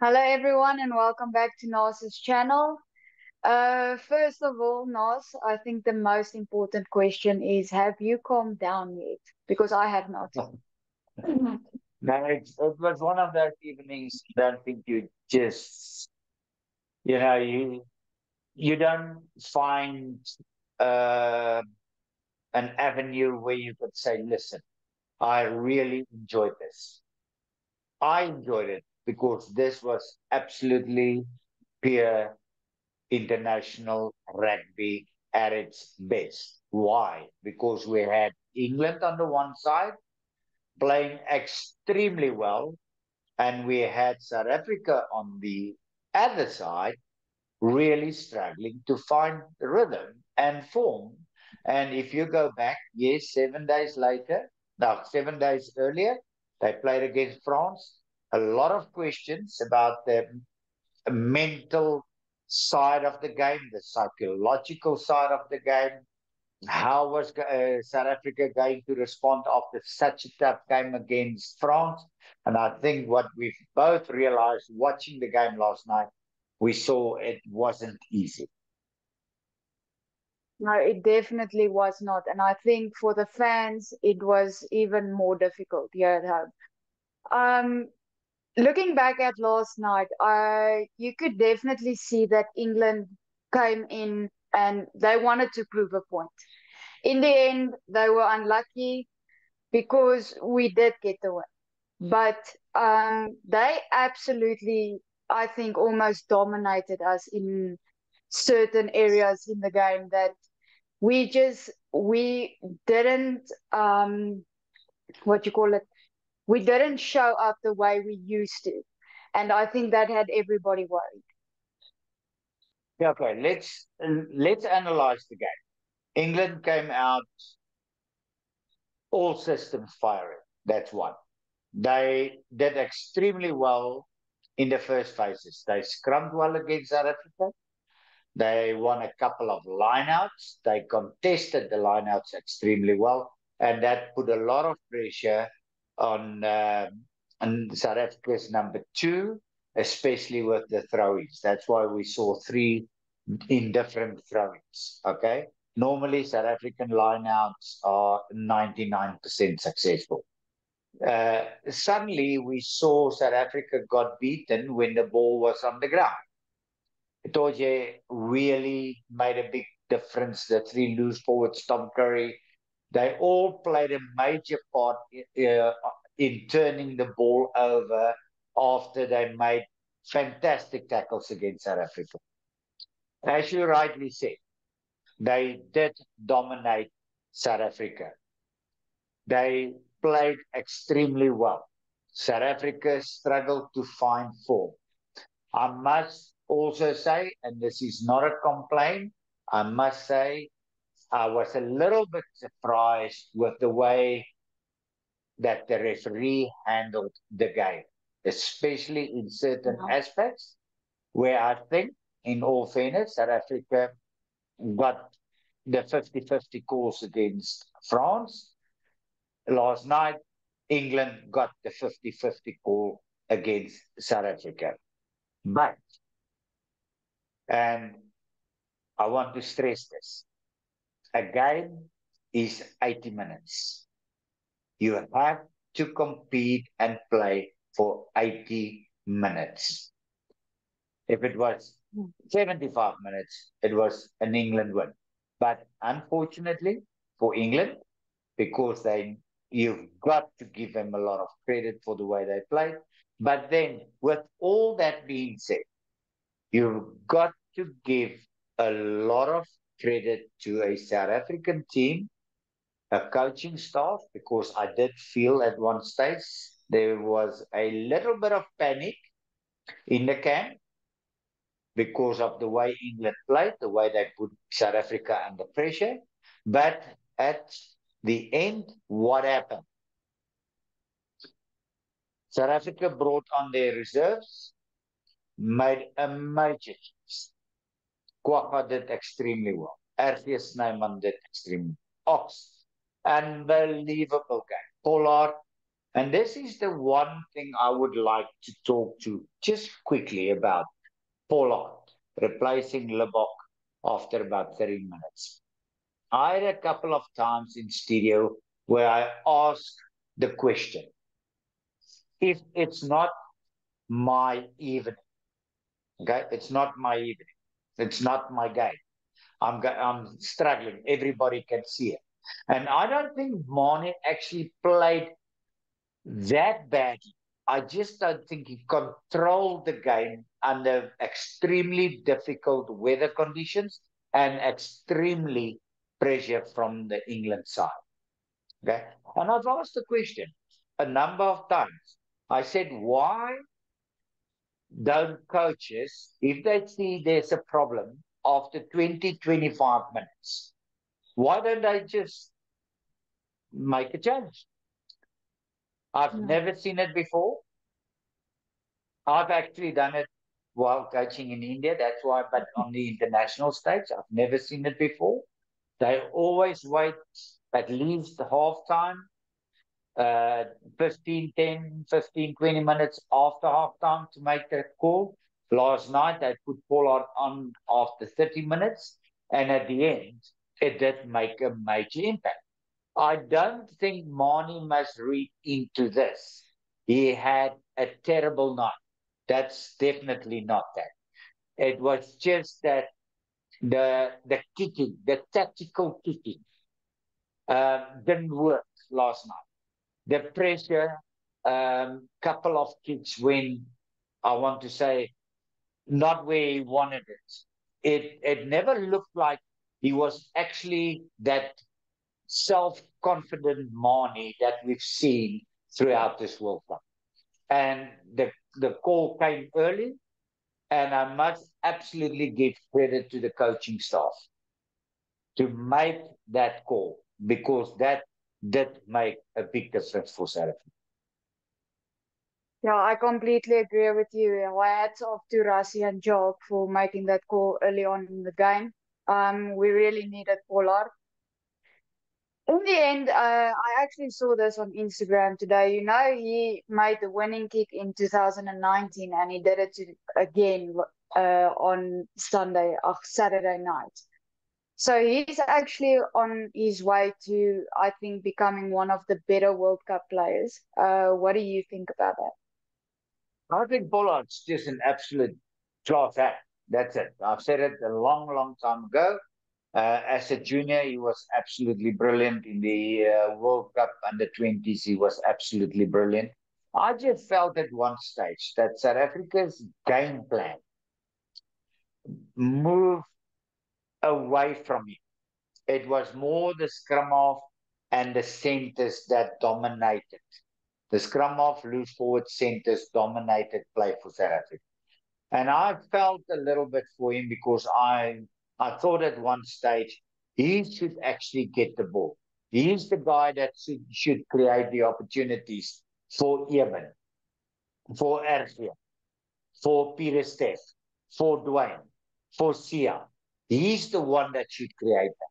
Hello, everyone, and welcome back to Nas's channel. First of all, Nas, I think the most important question is, have you calmed down yet? Because I have not. Mhm. No, it was one of those evenings. Don't think you just, you know, you don't find uh, an avenue where you could say, listen, I really enjoyed this. I enjoyed it because this was absolutely pure international rugby at its best. Why? Because we had England on the one side playing extremely well, and we had South Africa on the other side really struggling to find rhythm and form. And if you go back, yes, 7 days later, now 7 days earlier, they played against France. A lot of questions about the mental side of the game, the psychological side of the game. How was South Africa going to respond after such a tough game against France? And I think what we've both realized watching the game last night, we saw it wasn't easy. No, it definitely was not. And I think for the fans, it was even more difficult here at home. Um, Looking back at last night, you could definitely see that England came in and they wanted to prove a point. In the end, they were unlucky because we did get the win. But they absolutely, I think, almost dominated us in certain areas in the game that we didn't what you call it, we didn't show up the way we used to, and I think that had everybody worried. Yeah, okay, let's analyze the game. England came out all systems firing. That's one. They did extremely well in the first phases. They scrummed well against South Africa. They won a couple of lineouts. They contested the lineouts extremely well, and that put a lot of pressure on South Africa's number two, especially with the throw-ins. That's why we saw three indifferent throw-ins. Okay, normally South African lineouts are 99% successful. Suddenly, we saw South Africa got beaten when the ball was on the ground. Itoje really made a big difference. The three loose forwards, Tom Curry, they all played a major part in turning the ball over after they made fantastic tackles against South Africa. As you rightly said, they did dominate South Africa. They played extremely well. South Africa struggled to find form. I must also say, and this is not a complaint, I must say I was a little bit surprised with the way that the referee handled the game, especially in certain Yeah. aspects where I think, in all fairness, South Africa got the 50-50 calls against France. Last night, England got the 50-50 call against South Africa. But, and I want to stress this, a game is 80 minutes. You have to compete and play for 80 minutes. If it was 75 minutes, it was an England win. But unfortunately for England, because you've got to give them a lot of credit for the way they played. But then, with all that being said, you've got to give a lot of credit to a South African team, a coaching staff, because I did feel at one stage there was a little bit of panic in the camp because of the way England played, the way they put South Africa under pressure. But at the end, what happened? South Africa brought on their reserves, made a major change. Kwagga did extremely well. RT Snyman did extremely well. Ox, unbelievable game. Pollard, And this is the one thing I would like to talk to just quickly about Pollard replacing Lebok after about 30 minutes. I had a couple of times in studio where I asked the question, if it's not my evening, okay, it's not my evening, it's not my game. I'm struggling. Everybody can see it. And I don't think Mane actually played that badly. I just don't think he controlled the game under extremely difficult weather conditions and extremely pressure from the England side. Okay. And I've asked the question a number of times. I said, why don't coaches, if they see there's a problem after 20, 25 minutes, why don't they just make a change? I've Yeah. never seen it before. I've actually done it while coaching in India. That's why, but on the international stage, I've never seen it before. They always wait at least half time, uh, 15, 10, 15, 20 minutes after half time to make that call. Last night, they put Pollard on after 30 minutes, and at the end, it did make a major impact. I don't think Mane must read into this. He had a terrible night. That's definitely not that. It was just that the kicking, the tactical kicking, didn't work last night. The pressure, couple of kicks when I want to say not where he wanted it. It never looked like he was actually that self-confident Mane that we've seen throughout this World Cup. And the call came early, and I must absolutely give credit to the coaching staff to make that call because that did make a big difference for South Africa. Yeah, I completely agree with you. Hats off to Rassie and Jock for making that call early on in the game. We really needed Pollard. In the end, I actually saw this on Instagram today. You know, he made the winning kick in 2019 and he did it again on Saturday night. So he's actually on his way to, I think, becoming one of the better World Cup players. What do you think about that? I think Pollard's just an absolute class act. That's it. I've said it a long, long time ago. As a junior, he was absolutely brilliant in the World Cup under 20s. He was absolutely brilliant. I just felt at one stage that South Africa's game plan moved away from him. It was more the scrum half and the centers that dominated. The scrum half, loose forward centers dominated play for South Africa. And I felt a little bit for him because I thought at one stage he should actually get the ball. He's the guy that should create the opportunities for Eben, for RSA, for Peter Steph, for Dwayne, for Sia. He's the one that should create that.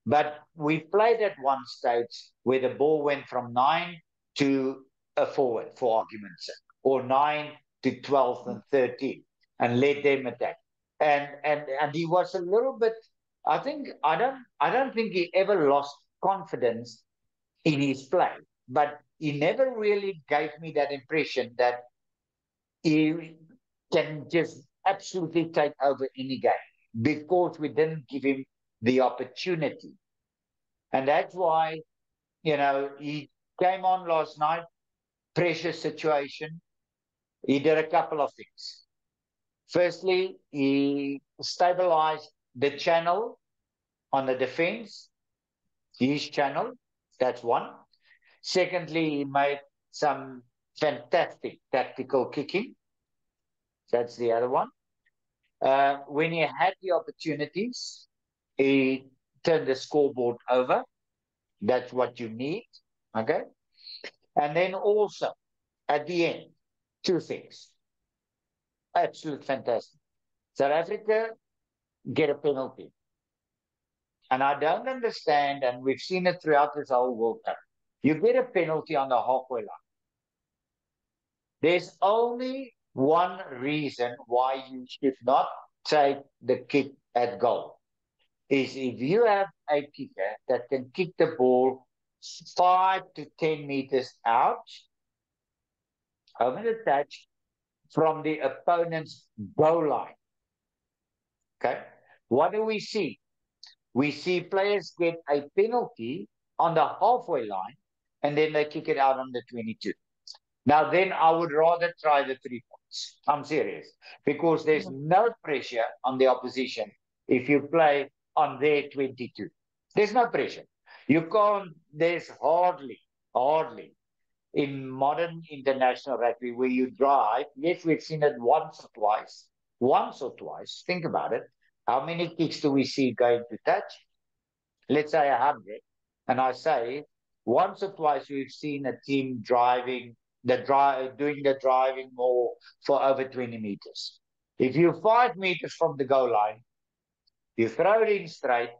But we played at one stage where the ball went from 9 to a forward, for argument's sake, or 9 to 12 and 13, and let them attack. And he was a little bit. I don't think he ever lost confidence in his play, but he never really gave me that impression that he can just absolutely take over any game because we didn't give him the opportunity. And that's why, he came on last night, pressure situation. He did a couple of things. Firstly, he stabilized the channel on the defense, his channel. That's one. Secondly, he made some fantastic tactical kicking. That's the other one. When he had the opportunities, he turned the scoreboard over. That's what you need. Okay. And then also at the end, two things. Absolute fantastic. South Africa get a penalty. And I don't understand, and we've seen it throughout this whole World Cup. You get a penalty on the halfway line. There's only one reason why you should not take the kick at goal. Is if you have a kicker that can kick the ball 5 to 10 meters out over the touch from the opponent's goal line. Okay. What do we see? We see players get a penalty on the halfway line and then they kick it out on the 22. Now, then I would rather try the 3 points. I'm serious. Because there's Yeah. no pressure on the opposition if you play on their 22. There's no pressure. You can't, there's hardly in modern international rugby where you drive. Yes, we've seen it once or twice. Once or twice. Think about it. How many kicks do we see going to touch? Let's say 100. And I say, once or twice we've seen a team doing the driving more for over 20 meters. If you're 5 meters from the goal line, you throw it in straight,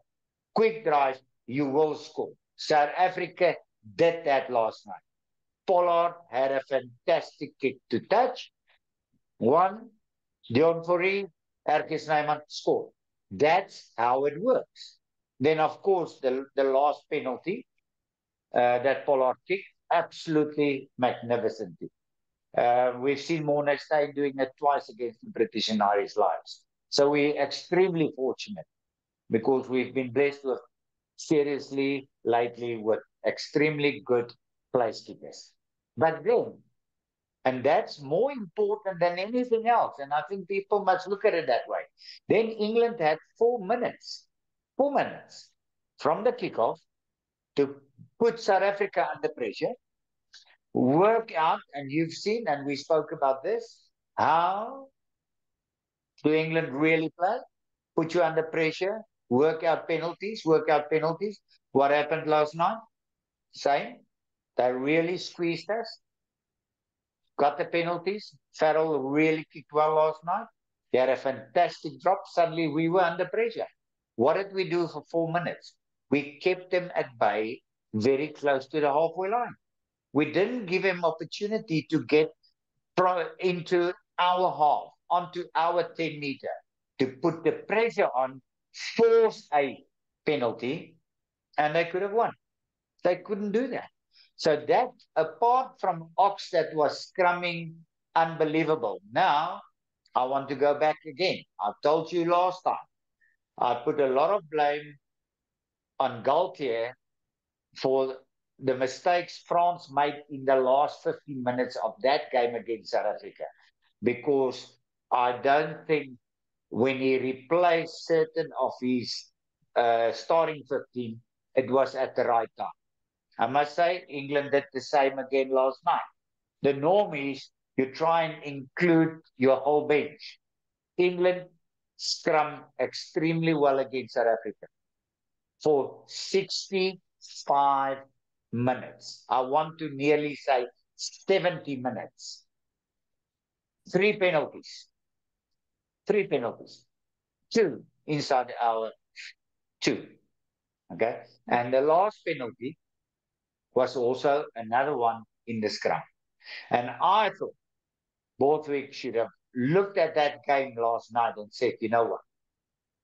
quick drive, you will score. South Africa did that last night. Pollard had a fantastic kick to touch. One, Dion Fourie, Erkis Snyman scored. That's how it works. Then, of course, the last penalty that Pollard kicked, absolutely magnificent. We've seen Morné Steyn doing it twice against the British and Irish Lions. So we're extremely fortunate because we've been blessed with seriously, lately, with extremely good place kickers. But then, and that's more important than anything else. And I think people must look at it that way. Then England had 4 minutes from the kickoff to put South Africa under pressure, work out, and you've seen, and we spoke about this, how do England really play? Put you under pressure, work out penalties, work out penalties. What happened last night? Same. They really squeezed us, got the penalties. Farrell really kicked well last night. They had a fantastic drop. Suddenly we were under pressure. What did we do for 4 minutes? We kept them at bay, very close to the halfway line. We didn't give him opportunity to get into our half, onto our 10 meter, to put the pressure on, force a penalty, and they could have won. They couldn't do that. So that, apart from Ox that was scrumming unbelievable. Now, I want to go back again. I told you last time, I put a lot of blame on Galtier for the mistakes France made in the last 15 minutes of that game against South Africa. Because I don't think when he replaced certain of his starting 15, it was at the right time. I must say, England did the same again last night. The norm is you try and include your whole bench. England scrum extremely well against South Africa for 65 minutes. I want to nearly say 70 minutes. Three penalties. Three penalties. Two inside our two. Okay. And the last penalty was also another one in the scrum. And I thought Borthwick should have looked at that game last night and said, you know what?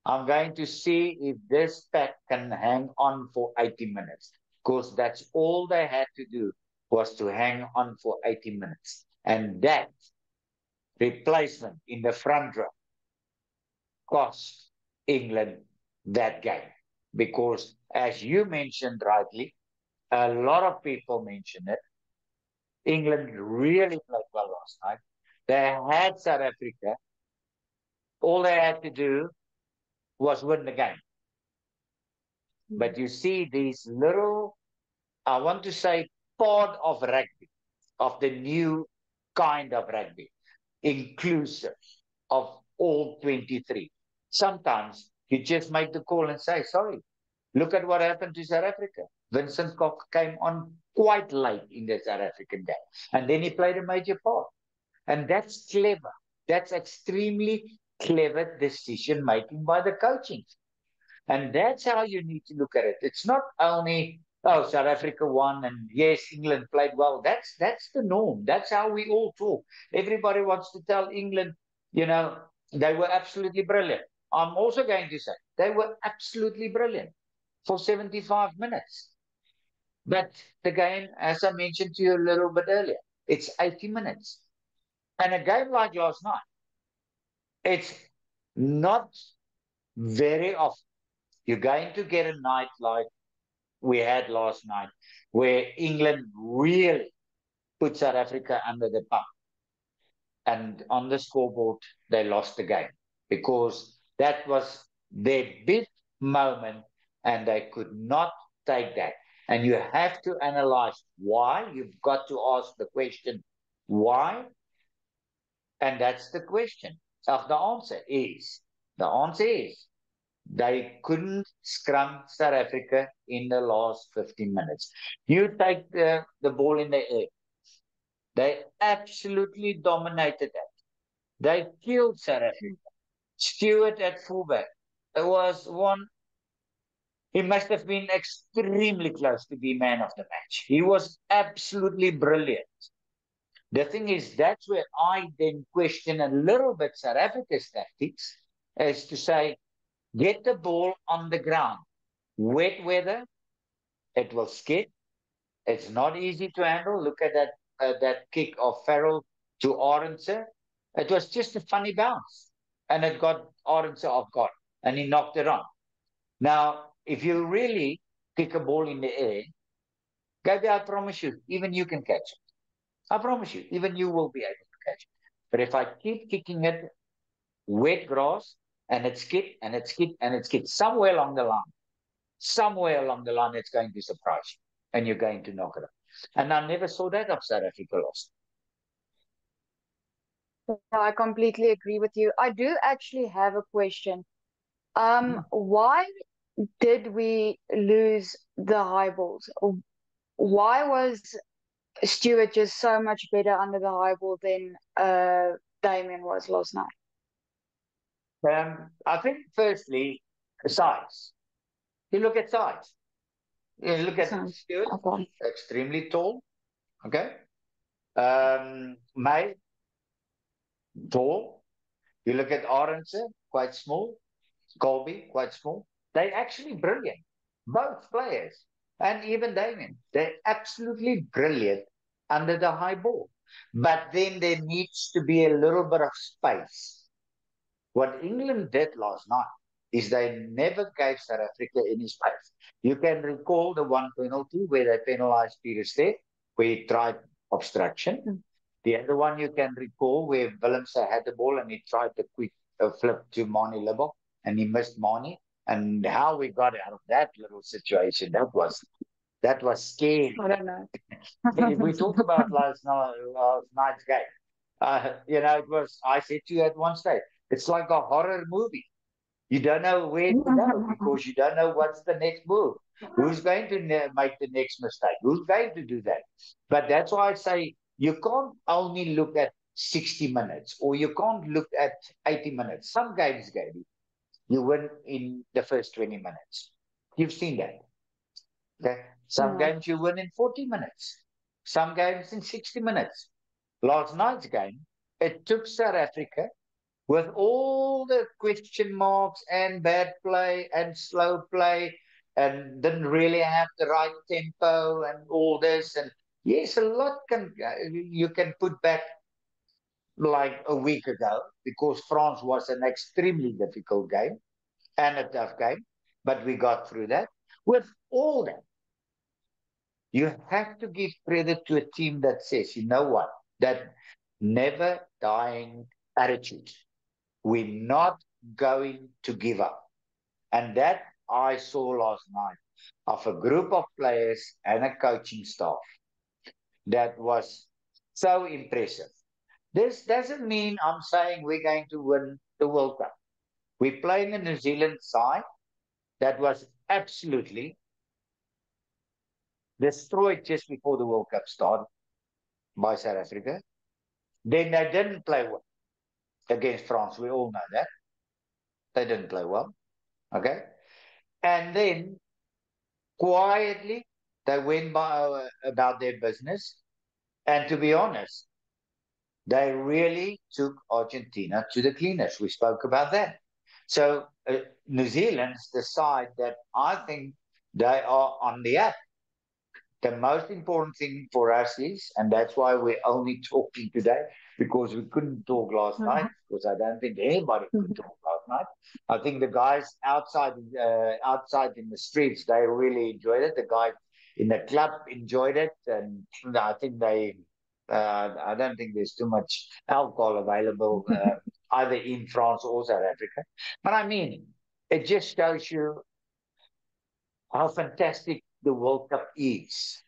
I'm going to see if this pack can hang on for 80 minutes. Because that's all they had to do was to hang on for 80 minutes. And that replacement in the front row cost England that game. Because as you mentioned rightly, a lot of people mentioned it, England really played well last night. They had South Africa. All they had to do was win the game. But you see these little, I want to say, part of rugby, of the new kind of rugby, inclusive of all 23. Sometimes you just make the call and say, sorry, look at what happened to South Africa. Vincent Koch came on quite late in the South African game. And then he played a major part. And that's clever. That's extremely clever decision-making by the coaching. And that's how you need to look at it. It's not only Oh, South Africa won, and yes, England played well. That's the norm. That's how we all talk. Everybody wants to tell England, you know, they were absolutely brilliant. I'm also going to say they were absolutely brilliant for 75 minutes. But the game, as I mentioned to you a little bit earlier, it's 80 minutes. And a game like last night, it's not very often you're going to get a night like we had last night, where England really put South Africa under the pump. And on the scoreboard, they lost the game because that was their big moment and they could not take that. And you have to analyze why. You've got to ask the question, why? And that's the question. So the answer is they couldn't scrum South Africa in the last 15 minutes. You take the ball in the air. They absolutely dominated that. They killed South Africa. Stewart at fullback. It was one. He must have been extremely close to be man of the match. He was absolutely brilliant. The thing is, that's where I then question a little bit South Africa's tactics, as to say, get the ball on the ground. Wet weather, it will skid. It's not easy to handle. Look at that kick of Farrell to Arendse. It was just a funny bounce, and it got Arendse off guard, and he knocked it on. Now, if you really kick a ball in the air, Gaby, I promise you, even you can catch it. I promise you, even you will be able to catch it. But if I keep kicking it wet grass, and it's skid and it's skid and it's skid, somewhere along the line, it's going to surprise you, and you're going to knock it up. And I never saw that of South Africa lost. I completely agree with you. I do actually have a question. Hmm. Why did we lose the high balls? Why was Stewart just so much better under the high ball than Damien was last night? I think, firstly, size. You look at size. You look at So, Stewart, okay. extremely tall. Okay. May, tall. You look at Arendse, quite small. Colby, quite small. They're actually brilliant, both players, and even Damien. They're absolutely brilliant under the high ball. But then there needs to be a little bit of space. What England did last night is they never gave South Africa any space. You can recall the one penalty where they penalised Peter Steyn, where he tried obstruction. Mm. The other one you can recall where Willemse had the ball and he tried the quick flip to Mani Libble and he missed Mani. And how we got out of that little situation, that was scary. I don't know. If we talk about last night's game, it was, I said to you at one stage, it's like a horror movie. You don't know where to go because you don't know what's the next move. Who's going to make the next mistake? Who's going to do that? But that's why I say you can't only look at 60 minutes or you can't look at 80 minutes. Some games, Gaby, you win in the first 20 minutes. You've seen that. Okay? Some Yeah. games you win in 40 minutes. Some games in 60 minutes. Last night's game, it took South Africa with all the question marks and bad play and slow play and didn't really have the right tempo and all this. And yes, a lot can you can put back like a week ago because France was an extremely difficult game and a tough game, but we got through that. With all that, you have to give credit to a team that says, you know what, that never dying attitude. We're not going to give up. And that I saw last night of a group of players and a coaching staff that was so impressive. This doesn't mean I'm saying we're going to win the World Cup. We're playing a New Zealand side that was absolutely destroyed just before the World Cup started by South Africa. Then they didn't play well against France. We all know that. They didn't play well. Okay. And then quietly They went about their business. And to be honest, they really took Argentina to the cleaners. We spoke about that. So New Zealand's the side that I think they are on the up. The most important thing for us is, and that's why we're only talking today, because we couldn't talk last night, because I don't think anybody could talk last night. I think the guys outside in the streets, they really enjoyed it. The guys in the club enjoyed it, and I think I don't think there's too much alcohol available either in France or South Africa. But I mean, it just shows you how fantastic the World Cup is.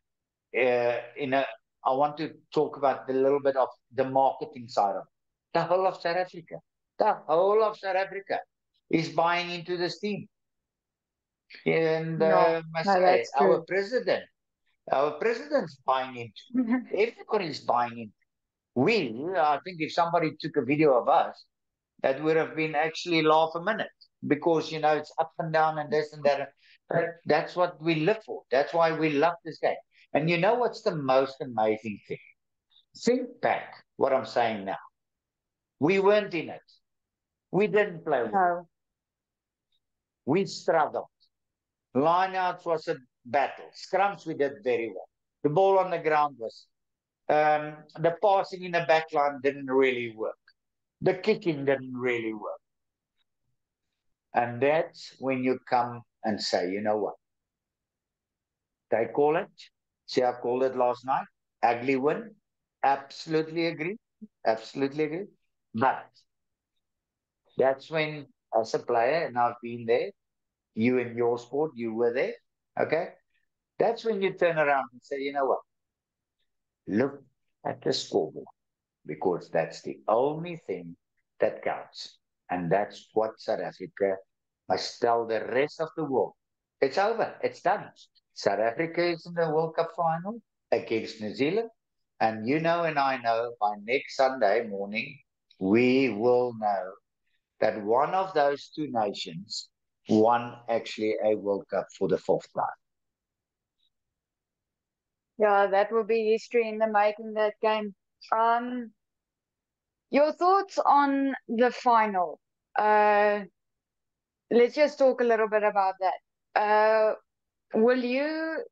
In a, I want to talk about a little bit of the marketing side of it. The whole of South Africa, the whole of South Africa is buying into this team. And Yeah, I no, say, that's true. our president's buying into. Everybody's buying into. I think if somebody took a video of us, that would have been actually laugh a minute because it's up and down and this and that. But that's what we live for. That's why we love this game. And you know what's the most amazing thing? Think back what I'm saying now. We weren't in it. We didn't play well. No. We struggled. Lineouts was a battle. Scrums we did very well. The ball on the ground was. The passing in the back line didn't really work. The kicking didn't really work. And that's when you come and say, you know what? They call it. See, I called it last night. Ugly win. Absolutely agree. Absolutely agree. But that's when, as a player, and I've been there, you in your sport, you were there. Okay. That's when you turn around and say, you know what? Look at the scoreboard because that's the only thing that counts. And that's what South Africa must tell the rest of the world. It's over. It's done. South Africa is in the World Cup final against New Zealand. And you know, and I know by next Sunday morning, we will know that one of those two nations won actually a World Cup for the fourth time. Yeah, that will be history in the making, that game. Um, your thoughts on the final? Uh, let's just talk a little bit about that. Will you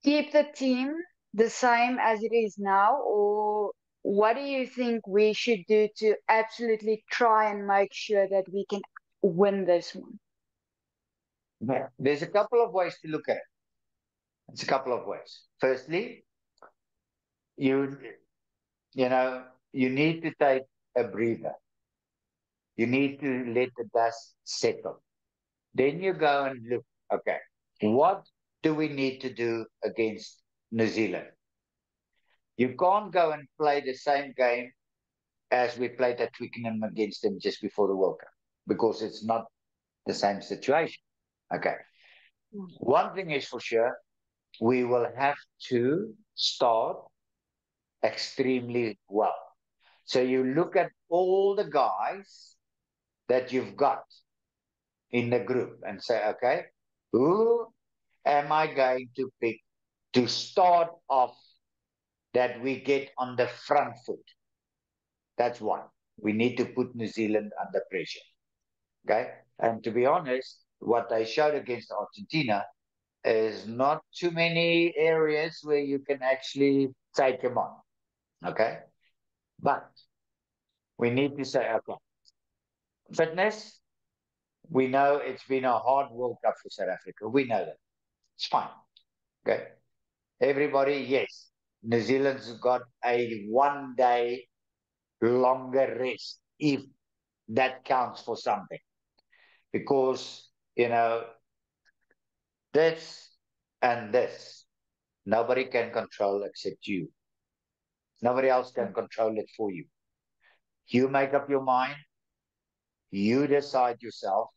keep the team the same as it is now, or what do you think we should do to absolutely try and make sure that we can win this one? Yeah. There's a couple of ways to look at it. It's a couple of ways. Firstly, you you know you need to take a breather. You need to let the dust settle. Then you go and look, okay, what do we need to do against New Zealand? You can't go and play the same game as we played at Twickenham against them just before the World Cup because it's not the same situation. Okay. One thing is for sure, we will have to start extremely well. So you look at all the guys that you've got in the group and say, okay, who am I going to pick to start off that we get on the front foot? That's one. We need to put New Zealand under pressure. Okay. And to be honest, what they showed against Argentina is not too many areas where you can actually take them on. Okay. But we need to say, okay, fitness, we know it's been a hard World Cup for South Africa. We know that. It's fine. Okay. Everybody, yes. New Zealand's got a 1 day longer rest, if that counts for something. Because, this and this, nobody can control except you. Nobody else can control it for you. You make up your mind, you decide yourself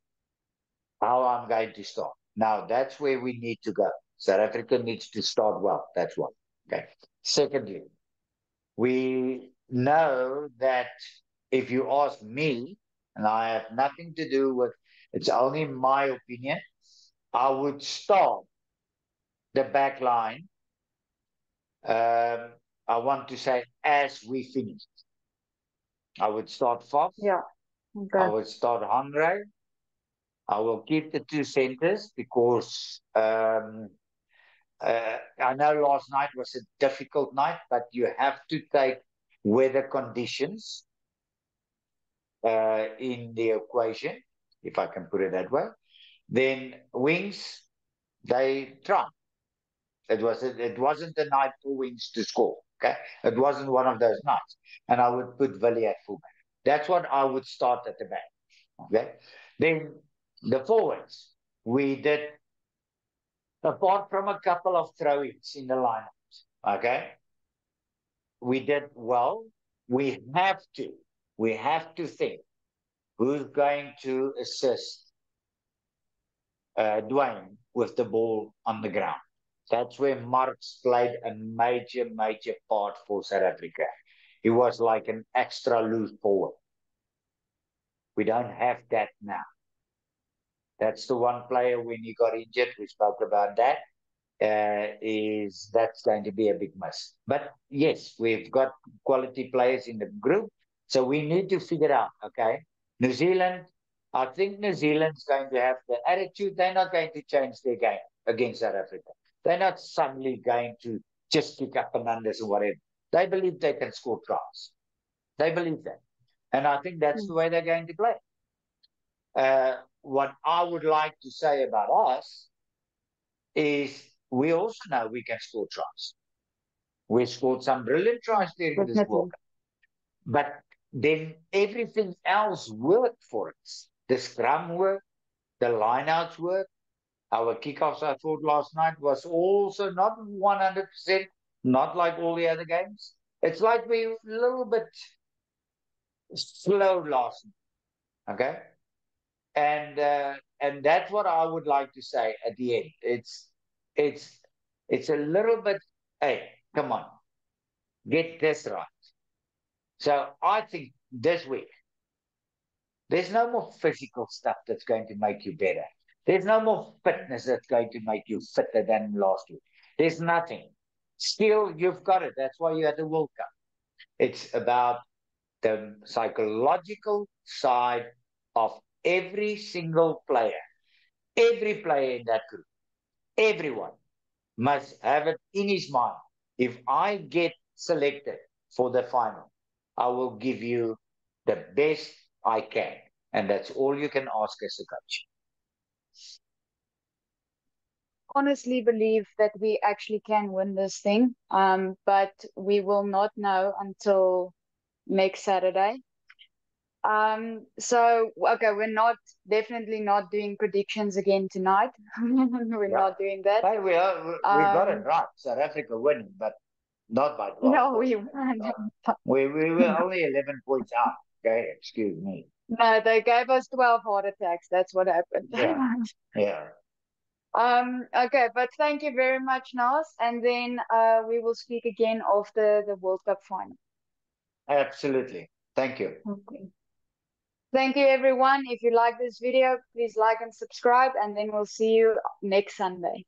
how I'm going to start. Now, that's where we need to go. South Africa needs to start well. That's one. Okay. Secondly, we know that if you ask me, and I have nothing to do with, it's only my opinion, I would start the back line, I want to say as we finished. I would start Faf. Yeah. I Okay. would start Andre. I will keep the two centers because I know last night was a difficult night, but you have to take weather conditions in the equation, if I can put it that way. Then wings, they try. It wasn't a night for wings to score. Okay, it wasn't one of those nights, and I would put Villiers at fullback. That's what I would start at the back. Okay, then the forwards, we did, apart from a couple of throw-ins in the lineups. Okay, we did well. We have to think who's going to assist Dwayne with the ball on the ground. That's where Marx played a major, major part for South Africa. He was like an extra loose forward. We don't have that now. That's the one player when he got injured, we spoke about that, is that's going to be a big miss. But yes, we've got quality players in the group, so we need to figure out, okay, New Zealand, I think New Zealand's going to have the attitude, they're not going to change their game against South Africa. They're not suddenly going to just kick up and unders or whatever. They believe they can score tries. They believe that. And I think that's the way they're going to play. What I would like to say about us is we also know we can score tries. We scored some brilliant tries during this World Definitely. Cup. But then everything else worked for us. The scrum worked, the lineouts worked. Our kickoffs, I thought last night, was also not 100%, not like all the other games. It's like we were a little bit slow last night. Okay. And that's what I would like to say at the end. It's it's a little bit, hey, come on, get this right. So I think this week there's no more physical stuff that's going to make you better. There's no more fitness that's going to make you fitter than last week. There's nothing. Skill, you've got it. That's why you had the World Cup. It's about the psychological side of every single player. Every player in that group, everyone must have it in his mind. If I get selected for the final, I will give you the best I can. And that's all you can ask as a coach. Honestly believe that we actually can win this thing. But we will not know until next Saturday. So okay, we're not definitely not doing predictions again tonight. We're Yeah. not doing that. Hey, we got it Um, right. South Africa winning, but not by 12 no, we points. won't. We were only 11 points out. Okay, excuse me. No, they gave us 12 heart attacks. That's what happened. Yeah, yeah, Okay, but thank you very much, Nas. And then we will speak again after the World Cup final. absolutely. Thank you. Okay. Thank you, everyone. If you like this video, please like and subscribe, and then we'll see you next Sunday.